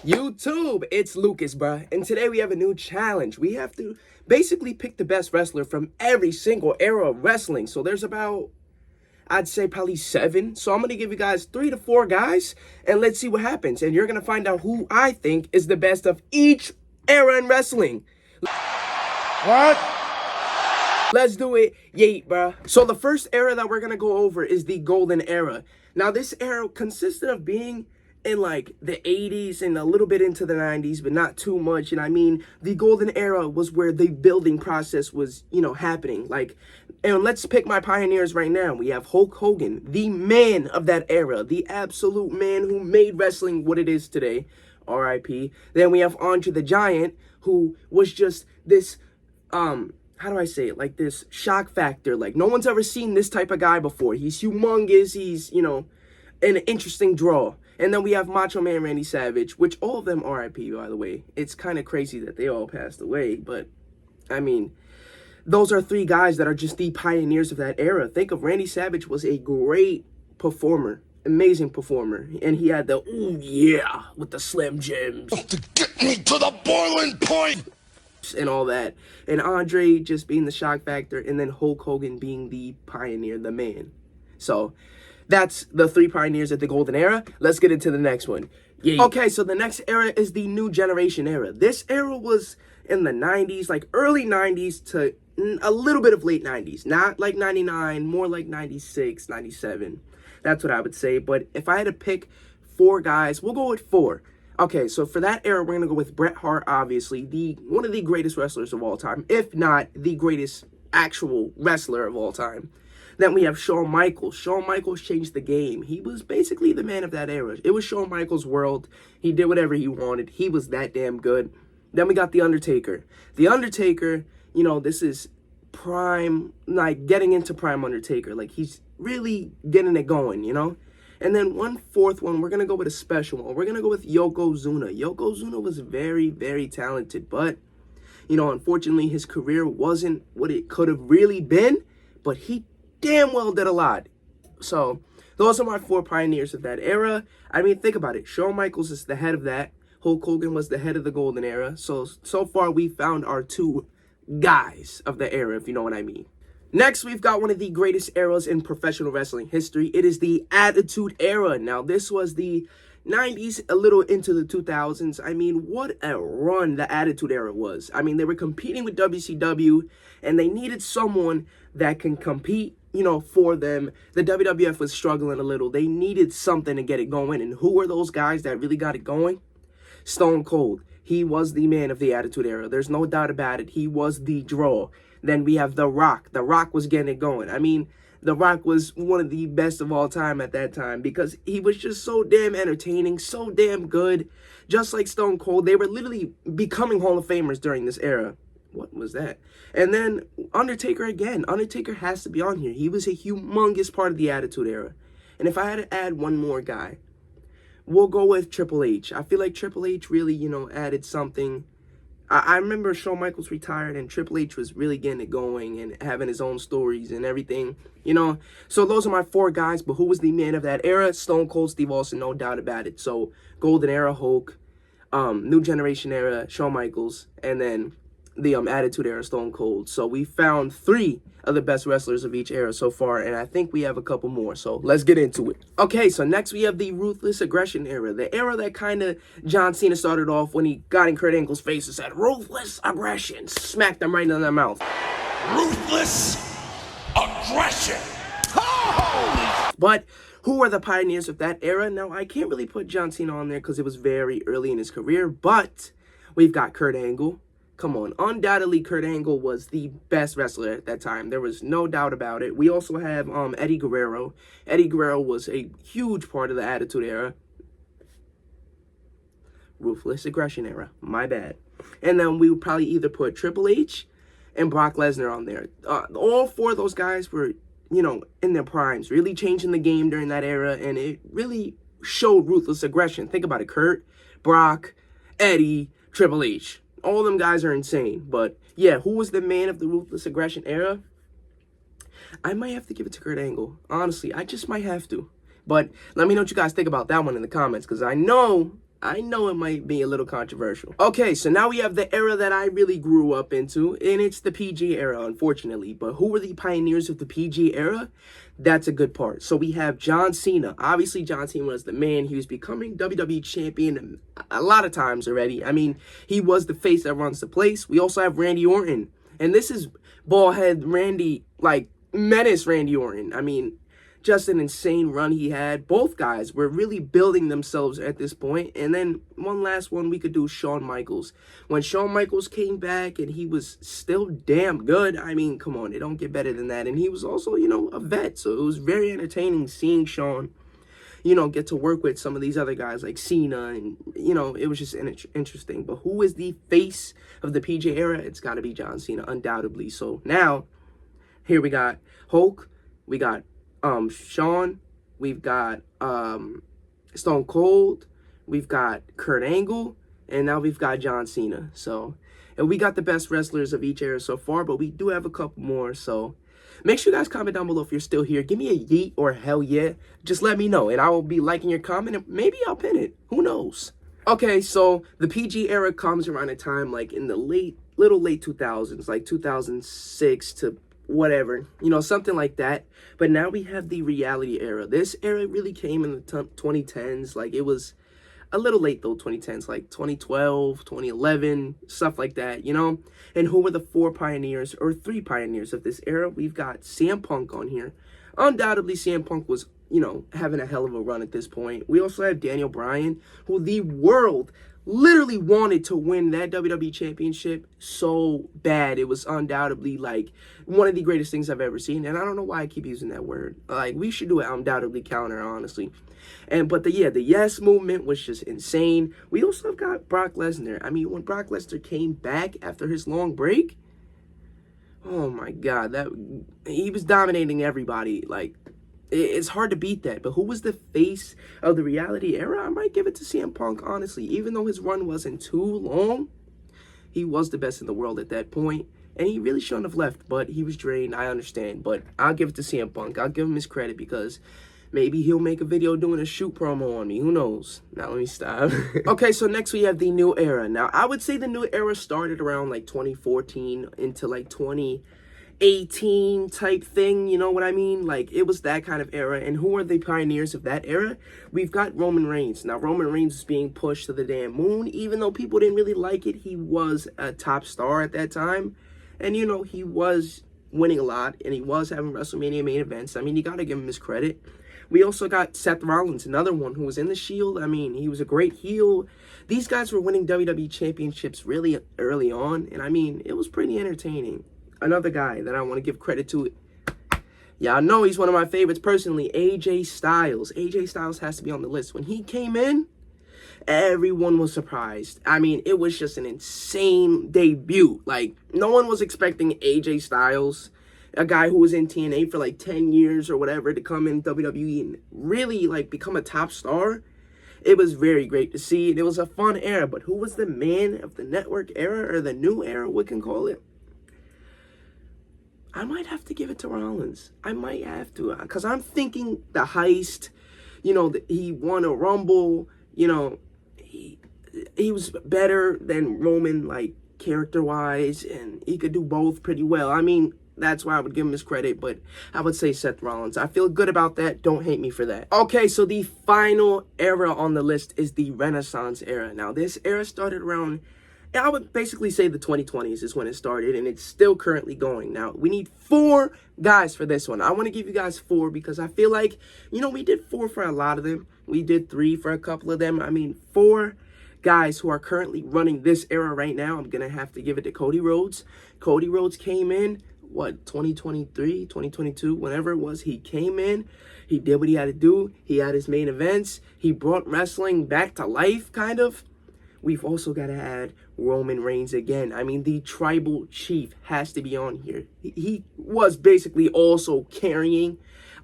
YouTube, it's Lucas, bruh, and today we have a new challenge. We have to basically pick the best wrestler from every single era of wrestling. So there's about, I'd say probably 7. So I'm going to give you guys 3 to 4 guys, and let's see what happens. And you're going to find out who I think is the best of each era in wrestling. What? Let's do it, yeet, bruh. So the first era that we're going to go over is the Golden Era. Now, this era consisted of being in like the 80s and a little bit into the 90s, but not too much. And I mean, the Golden Era was where the building process was, happening. And let's pick my pioneers right now. We have Hulk Hogan, the man of that era, the absolute man who made wrestling what it is today. R.I.P. Then we have Andre the Giant, who was just this, how do I say it? Like this shock factor. Like no one's ever seen this type of guy before. He's humongous. He's, an interesting draw. And then we have Macho Man Randy Savage, which all of them R.I.P. by the way. It's kind of crazy that they all passed away, but I mean, those are 3 guys that are just the pioneers of that era. Think of Randy Savage was a great performer, amazing performer, and he had the ooh yeah with the Slim Jims To get me to the boiling point! And all that. And Andre just being the shock factor, and then Hulk Hogan being the pioneer, the man. So that's the 3 pioneers of the Golden Era. Let's get into the next one. Yeah. Okay, so the next era is the New Generation era. This era was in the 90s, like early 90s to a little bit of late 90s. Not like 99, more like 96, 97. That's what I would say. But if I had to pick 4 guys, we'll go with 4. Okay, so for that era, we're going to go with Bret Hart, obviously. One of the greatest wrestlers of all time, if not the greatest actual wrestler of all time. Then we have Shawn Michaels. Shawn Michaels changed the game. He was basically the man of that era. It was Shawn Michaels' world. He did whatever he wanted. He was that damn good. Then we got The Undertaker. The Undertaker, this is prime, like getting into prime Undertaker. Like he's really getting it going, And then one fourth one, we're going to go with a special one. We're going to go with Yokozuna. Yokozuna was very, very talented. But, unfortunately, his career wasn't what it could have really been. But he damn well did a lot. So those are my 4 pioneers of that era. I mean, think about it. Shawn Michaels is the head of that. Hulk Hogan was the head of the Golden Era. So far we found our 2 guys of the era, if you know what I mean. Next, we've got one of the greatest eras in professional wrestling history. It is the Attitude Era. Now, this was the 90s, a little into the 2000s. I mean, what a run the Attitude Era was. I mean, they were competing with WCW, and they needed someone that can compete, for them. The WWF was struggling a little. They needed something to get it going. And who were those guys that really got it going? Stone Cold. He was the man of the Attitude Era. There's no doubt about it. He was the draw. Then we have The Rock. The Rock was getting it going. I mean, The Rock was one of the best of all time at that time because he was just so damn entertaining, so damn good. Just like Stone Cold, they were literally becoming Hall of Famers during this era. What was that? And then Undertaker again. Undertaker has to be on here. He was a humongous part of the Attitude Era. And if I had to add one more guy, we'll go with Triple H. I feel like Triple H really, added something. I remember Shawn Michaels retired and Triple H was really getting it going and having his own stories and everything, So those are my 4 guys, but who was the man of that era? Stone Cold Steve Austin, no doubt about it. So Golden Era, Hulk, New Generation Era, Shawn Michaels, and then the Attitude Era, Stone Cold. So we found 3 of the best wrestlers of each era so far, and I think we have a couple more, so let's get into it. Okay, so next we have the Ruthless Aggression Era, the era that kind of John Cena started off when he got in Kurt Angle's face and said, "Ruthless Aggression," smacked them right in their mouth. Ruthless aggression! But who are the pioneers of that era? Now, I can't really put John Cena on there because it was very early in his career, but we've got Kurt Angle. Come on, undoubtedly Kurt Angle was the best wrestler at that time. There was no doubt about it. We also have Eddie Guerrero. Eddie Guerrero was a huge part of the Attitude Era. Ruthless Aggression Era, my bad. And then we would probably either put Triple H and Brock Lesnar on there. All 4 of those guys were, in their primes, really changing the game during that era, and it really showed ruthless aggression. Think about it, Kurt, Brock, Eddie, Triple H. All them guys are insane. But yeah, who was the man of the Ruthless Aggression era? I might have to give it to Kurt Angle. Honestly, I just might have to. But let me know what you guys think about that one in the comments, because I know I know it might be a little controversial. Okay, so now we have the era that I really grew up into, and it's the PG era, unfortunately. But who were the pioneers of the PG era? That's a good part. So we have John Cena. Obviously, John Cena was the man. He was becoming WWE champion a lot of times already. I mean, he was the face that runs the place. We also have Randy Orton. And this is ballhead Randy, like, menace Randy Orton. I mean, just an insane run he had. Both guys were really building themselves at this point. And then one last one we could do, Shawn Michaels. When Shawn Michaels came back and he was still damn good, I mean, come on, it don't get better than that. And he was also, you know, a vet. So it was very entertaining seeing Shawn, you know, get to work with some of these other guys like Cena. And, you know, it was just interesting. But who is the face of the PJ era? It's got to be John Cena, undoubtedly. So now, here we got Hulk. We got Shawn, we've got Stone Cold, we've got Kurt Angle, and now we've got John Cena. So, and we got the best wrestlers of each era so far, but we do have a couple more. So make sure you guys comment down below if you're still here. Give me a yeet or hell yeah. Just let me know, and I will be liking your comment, and maybe I'll pin it. Who knows? Okay, so the PG era comes around a time like in the late 2000s, like 2006 to whatever, you know, something like that. But now we have the reality era. This era really came in the 2010s. Like, it was a little late though, 2010s, like 2012, 2011, stuff like that, you know. And who were the four pioneers or three pioneers of this era? We've got CM Punk on here. Undoubtedly, CM Punk was, you know, having a hell of a run at this point. We also have Daniel Bryan, who the world literally wanted to win that WWE championship so bad. It was undoubtedly like one of the greatest things I've ever seen. And I don't know why I keep using that word. Like, we should do an undoubtedly counter, honestly. But the Yes movement was just insane. We also have got Brock Lesnar. I mean, when Brock Lesnar came back after his long break, oh my God, that he was dominating everybody. Like, it's hard to beat that. But who was the face of the reality era? I might give it to CM Punk, honestly. Even though his run wasn't too long, he was the best in the world at that point. And he really shouldn't have left, but he was drained. I understand. But I'll give it to CM Punk. I'll give him his credit because maybe he'll make a video doing a shoot promo on me. Who knows? Now, let me stop. Okay, so next we have the new era. Now, I would say the new era started around like 2014 into like 2018 type thing, you know what I mean? Like, it was that kind of era. And who are the pioneers of that era? We've got Roman Reigns. Now, Roman Reigns was being pushed to the damn moon. Even though people didn't really like it, he was a top star at that time. And, you know, he was winning a lot, and he was having WrestleMania main events. I mean, you got to give him his credit. We also got Seth Rollins, another one who was in the Shield. I mean, he was a great heel. These guys were winning WWE championships really early on, and I mean, it was pretty entertaining. Another guy that I want to give credit to, y'all know he's one of my favorites personally, AJ Styles. AJ Styles has to be on the list. When he came in, everyone was surprised. I mean, it was just an insane debut. Like, no one was expecting AJ Styles, a guy who was in TNA for like 10 years or whatever, to come in WWE and really like become a top star. It was very great to see. It was a fun era. But who was the man of the network era, or the new era, we can call it? I might have to give it to Rollins. I might have to, because I'm thinking the heist, you know, he won a Rumble, you know, he was better than Roman, like, character-wise, and he could do both pretty well. I mean, that's why I would give him his credit, but I would say Seth Rollins. I feel good about that. Don't hate me for that. Okay, so the final era on the list is the Renaissance era. Now, this era started around, I would basically say the 2020s is when it started, and it's still currently going. Now, we need 4 guys for this one. I want to give you guys 4 because I feel like, you know, we did 4 for a lot of them. We did 3 for a couple of them. I mean, 4 guys who are currently running this era right now. I'm going to have to give it to Cody Rhodes. Cody Rhodes came in, 2023, 2022, whenever it was. He came in, he did what he had to do. He had his main events. He brought wrestling back to life, kind of. We've also got to add Roman Reigns again. I mean, the tribal chief has to be on here. He was basically also carrying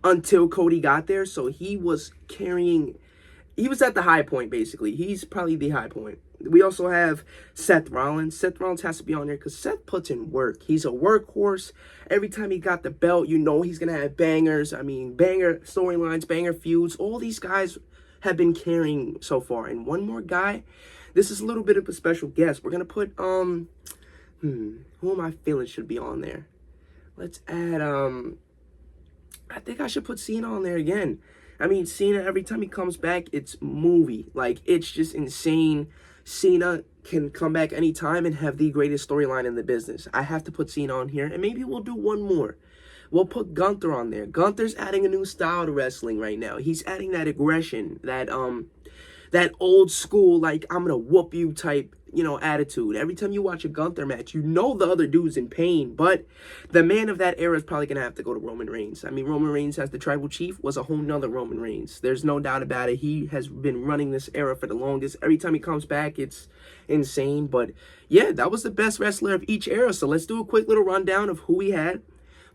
until Cody got there. So he was carrying, he was at the high point, basically. He's probably the high point. We also have Seth Rollins. Seth Rollins has to be on there because Seth puts in work. He's a workhorse. Every time he got the belt, you know he's going to have bangers. I mean, banger storylines, banger feuds. All these guys have been carrying so far. And one more guy, this is a little bit of a special guest. We're gonna put who am I feeling should be on there? Let's add I think I should put Cena on there again. I mean, Cena, every time he comes back, it's movie. Like, it's just insane. Cena can come back anytime and have the greatest storyline in the business. I have to put Cena on here, and maybe we'll do one more. We'll put Gunther on there. Gunther's adding a new style to wrestling right now. He's adding that aggression, that old school, like, I'm gonna whoop you type, attitude. Every time you watch a Gunther match, you know the other dude's in pain, but the man of that era is probably gonna have to go to Roman Reigns. I mean, Roman Reigns as the tribal chief was a whole nother Roman Reigns. There's no doubt about it. He has been running this era for the longest. Every time he comes back, it's insane. But yeah, that was the best wrestler of each era. So let's do a quick little rundown of who we had.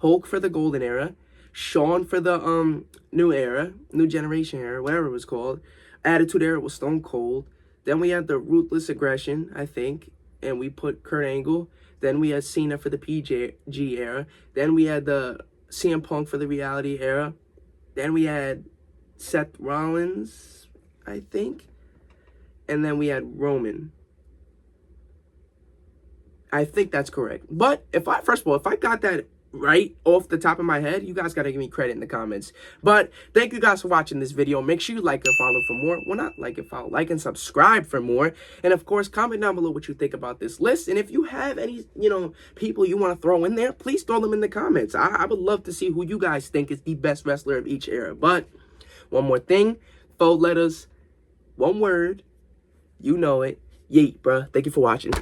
Hulk for the golden era, Shawn for the new era, new generation era, whatever it was called. Attitude era was Stone Cold. Then we had the Ruthless Aggression, I think, and we put Kurt Angle. Then we had Cena for the PG era. Then we had the CM Punk for the Reality era. Then we had Seth Rollins, I think. And then we had Roman. I think that's correct. But first of all, if I got that right off the top of my head, you guys got to give me credit in the comments. But thank you guys for watching this video. Make sure you like and follow for more. Well, not like and follow, like and subscribe for more. And of course, comment down below what you think about this list. And if you have any, people you want to throw in there, please throw them in the comments. I would love to see who you guys think is the best wrestler of each era. But one more thing, 4 letters, one word, you know it. Yeet, bruh. Thank you for watching.